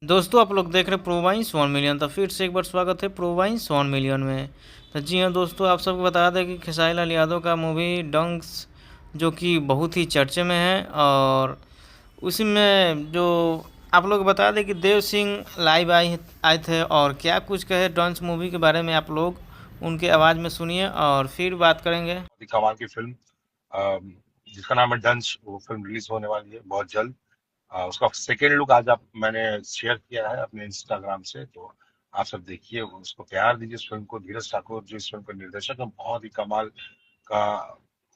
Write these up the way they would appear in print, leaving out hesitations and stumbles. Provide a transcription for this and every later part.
दोस्तों आप लोग देख रहे हैं प्रोवाइंस 1 मिलियन। तो फिर से एक बार स्वागत है प्रोवाइंस 1 मिलियन में। तो जी हाँ दोस्तों, आप सबको बता दें कि खेसारी लाल यादव का मूवी डंक्स जो कि बहुत ही चर्चे में है, और उसी में जो आप लोग बता दें कि देव सिंह लाइव आए थे, और क्या कुछ कहे डंक्स मूवी के बारे में आप लोग उनके आवाज़ में सुनिए और फिर बात करेंगे। बहुत ही कमाल की फिल्म अम, जिसका नाम है डंच। वो फिल्म रिलीज होने वाली है बहुत जल्द। उसका सेकेंड लुक आज आप मैंने शेयर किया है अपने इंस्टाग्राम से, तो आप सब देखिए, उसको प्यार दीजिए इस फिल्म को। धीरज ठाकुर जो इस फिल्म के निर्देशक हैं, बहुत ही कमाल का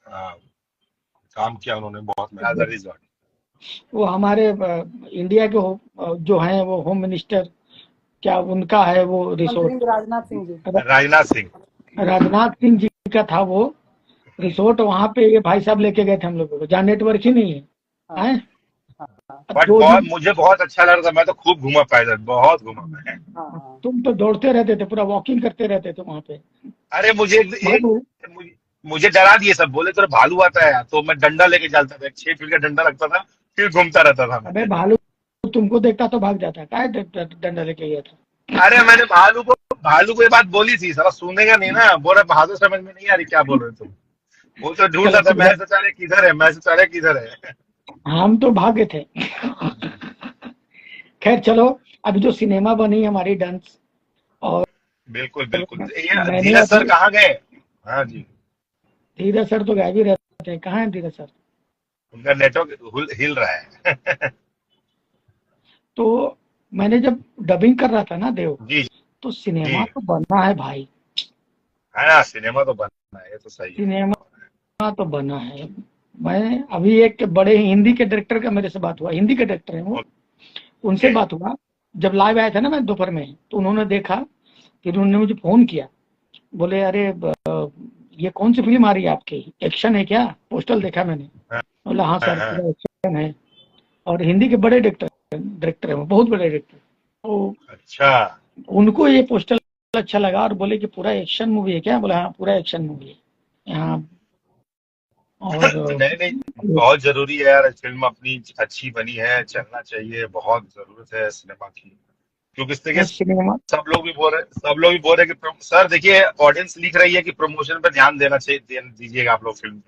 अ, काम किया उन्होंने, बहुत मेहनत करी इस बार। वो हमारे इंडिया के जो हैं वो होम मिनिस्टर, क्या उनका है वो रिसोर्ट? मंत्री राजनाथ सिंह जी। राजनाथ सिंह। राजनाथ सिंह जी का था वो रिसोर्ट। वहां पे ये भाई साहब लेके गए थे हम लोगों को, जहाँ नेटवर्क ही नहीं है। हाँ, हैं? हाँ, अब बट जो बहुत भी मुझे बहुत अच्छा लग रहा था, मैं तो खूब घूमा पैदल, बहुत घूमा मैं। हाँ, हाँ। तुम तो दौड़ते रहते थे, पूरा वॉकिंग करते रहते थे वहां पे। अरे मुझे मगर मुझे, मुझे डरा दिए सब, बोले तेरा भालू आता है, तो मैं डंडा लेके चलता था, 6 फीट का डंडा रखता था, फिर घूमता रहता था अबे मैं। भालू तुमको देखता तो भाग जाता, क्या डंडा लेके गया था? अरे मैंने भालू को ये बात बोली थी, साला सुनेगा नहीं ना, बोल रहा बहादुर समझ में नहीं आ रही क्या बोल रहे हो तुम। वो तो ढूंढ चलो रहा था, ठीक मैं है, सोचा रहे किधर है, मैं सोचा रहे किधर है। हम तो भागे थे। खैर चलो, अभी जो सिनेमा बनी हमारी डंस, और बिल्कुल बिल्कुल, ये मैंने धीरज सर अभी, कहाँ गए? हाँ जी। धीरज सर तो गायब ही रहते हैं। कहाँ है धीरज सर? उनका नेटवर्क हिल रहा है। तो मैंने जब डबिंग कर रहा था ना देव, जी तो जी। सिनेमा तो बनना है भाई। है ना, सिनेमा तो बनना है, ये तो सही है। सिनेमा तो बना है। मैं अभी एक बड़े हिंदी के डायरेक्टर का मेरे से बात हुआ, हिंदी के डायरेक्टर है वो, उनसे ओके। बात हुआ। जब लाइव आया था ना मैं दोपहर में, तो उन्होंने देखा, फिर उन्होंने मुझे फोन किया। बोले अरे ये कौन सी फिल्म आ रही है आपकी, एक्शन है क्या? पोस्टर देखा मैंने। हाँ बोला हाँ हाँ सर, हाँ। पूरा एक्शन है। और हिंदी के बड़े डायरेक्टर डायरेक्टर है वो, बहुत बड़े डायरेक्टर। तो अच्छा। उनको ये पोस्टर अच्छा लगा और बोले कि पूरा एक्शन मूवी है क्या? बोला हाँ पूरा एक्शन मूवी है यहाँ। और नहीं नहीं, बहुत जरूरी है यार, फिल्म अपनी अच्छी बनी है, चलना चाहिए, बहुत जरूरत है सिनेमा की। क्योंकि इस तरीके सिनेमा सब लोग भी बोल रहे हैं कि सर देखिए, ऑडियंस लिख रही है कि प्रमोशन पे ध्यान देना चाहिए, दीजिएगा आप लोग फिल्म